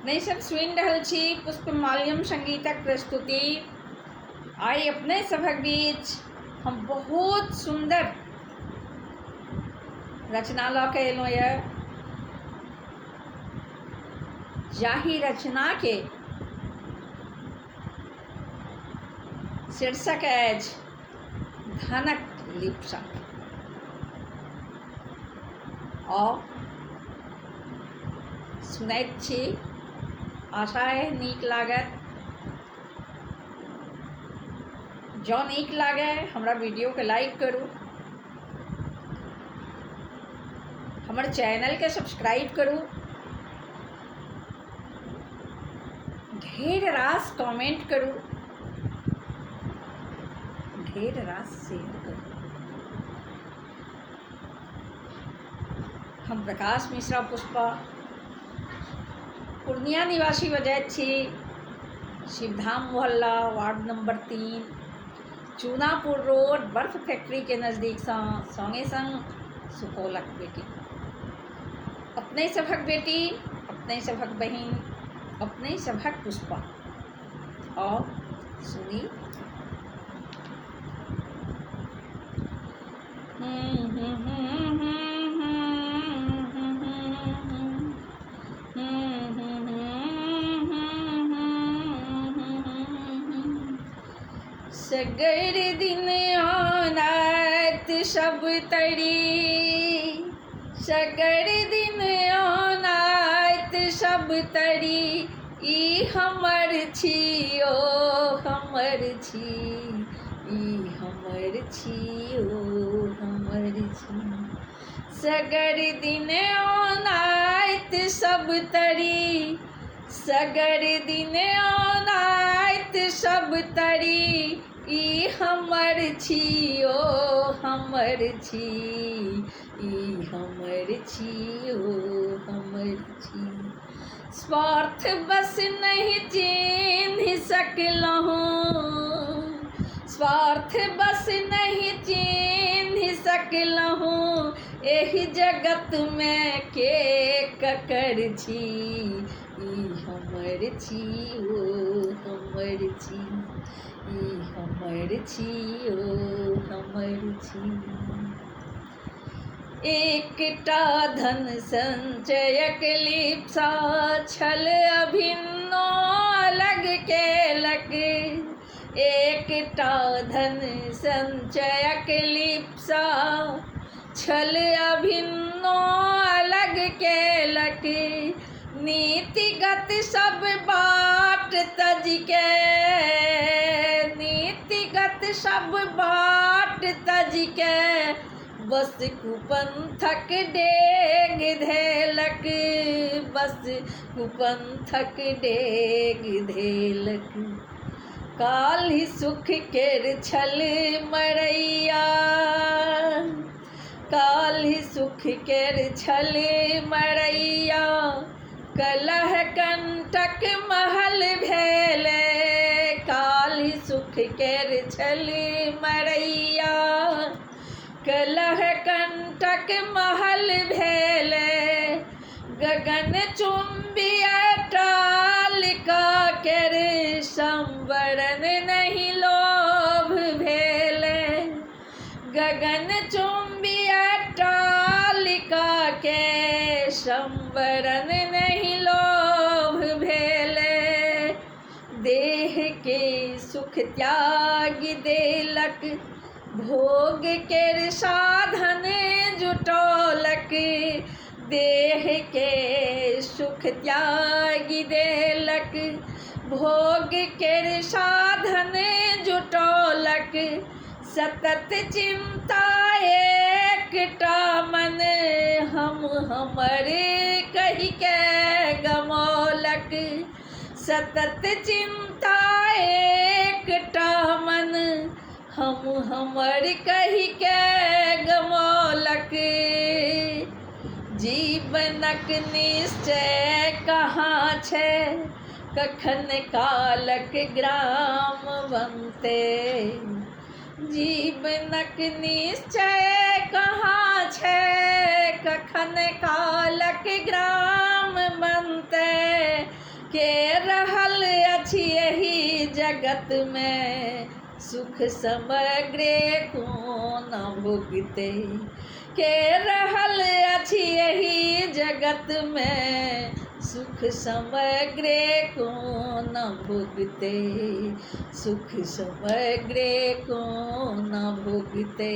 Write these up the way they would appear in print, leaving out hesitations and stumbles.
अपने सब सुनि रहल छी पुष्पमाल्यम संगीतक प्रस्तुति। आइ अपने सभक बीच हम बहुत सुंदर रचना लऽ कऽ अयलहुँ यऽ, जाहि रचना के शीर्षक अछि धनक लिप्सा। और सुनैत छी, आशा है नीक लागत। जँ नीक लागे हमरा वीडियो के लाइक करू, हमर चैनल के सब्सक्राइब करू, ढेर रास कमेंट करू, ढेर रास शेयर करू। हम प्रकाश मिश्रा पुष्पा पूर्णिया निवासी बजैत छी। शिवधाम मोहल्ला, वार्ड नंबर 3, चूनापुर रोड, बर्फ फैक्ट्री के नज़दीक संगे संग सुपौलक बेटी, अपने सभक बेटी, अपने सभक बहिन, अपने सभक पुष्पा। और सुनी। सगर दिन औनात सब तरी, सगर दिन औनात सब तरी, ई हमर छी ओ हमर छी, ई हमर छी ओ हमर छी। सगर दिन औनात सब तरी, सगर दिन औनात सब तरी, ई हमर छी ओ हमर छी, ई हमर छी ओ हमर छी। स्वार्थ बस नहीं चिन्ह सकलहुँ, स्वार्थ बस नहीं चिन्ह सकलहुँ, एहि जगत में के ककर छी, ई हमर छी ओ हमर छी, ई हमर छी ओ हमर छी। एकटा धन संचयक लिप्सा छल अभिन्नो अलग केलक, एकटा धन संचयक लिप्सा छल अभिन्नो अलग केलक। नीतिगत सब बाट तज के, नीतिगत सब बाट तज के, बस कुपंथक डेग धेलक, बस कुपंथक डेग धेलक। काल्हि सुख केर छल मरैया, काल्हि सुख केर छल मरैया, कलह कंटक महल भेले, काल्हि सुख केर छल मरैया, कलह कंटक महल भेले। गगन चुंबी अट्टालिका केर संवरण नहीं लोभ भेले, गगन चुंबी अट्टालिका के संवरण नहीं लोभ भेले। देह के सुख त्याग देलक, भोग केर साधन जुटौलक, देह के सुख त्याग देलक, भोग केर साधन जुटौलक। सतत चिंता एकटा मन, हम हमर कहि के गमौलक, सतत चिंता एकटा मन, हम हमर कहि के गमौलक। जीवनक निश्चय कहाँ छै, कखन कालक ग्राम बनते, जीवनक निश्चय कहाँ छै, कखन कालक ग्राम बनते। जगत में सुख समग्र को न भोगते के रहल अछि यही जगत में सुख समग्र को न भोगते सुख समग्र को न भोगते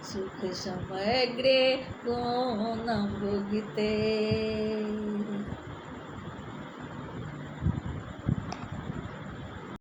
सुख समग्र को न भोगते।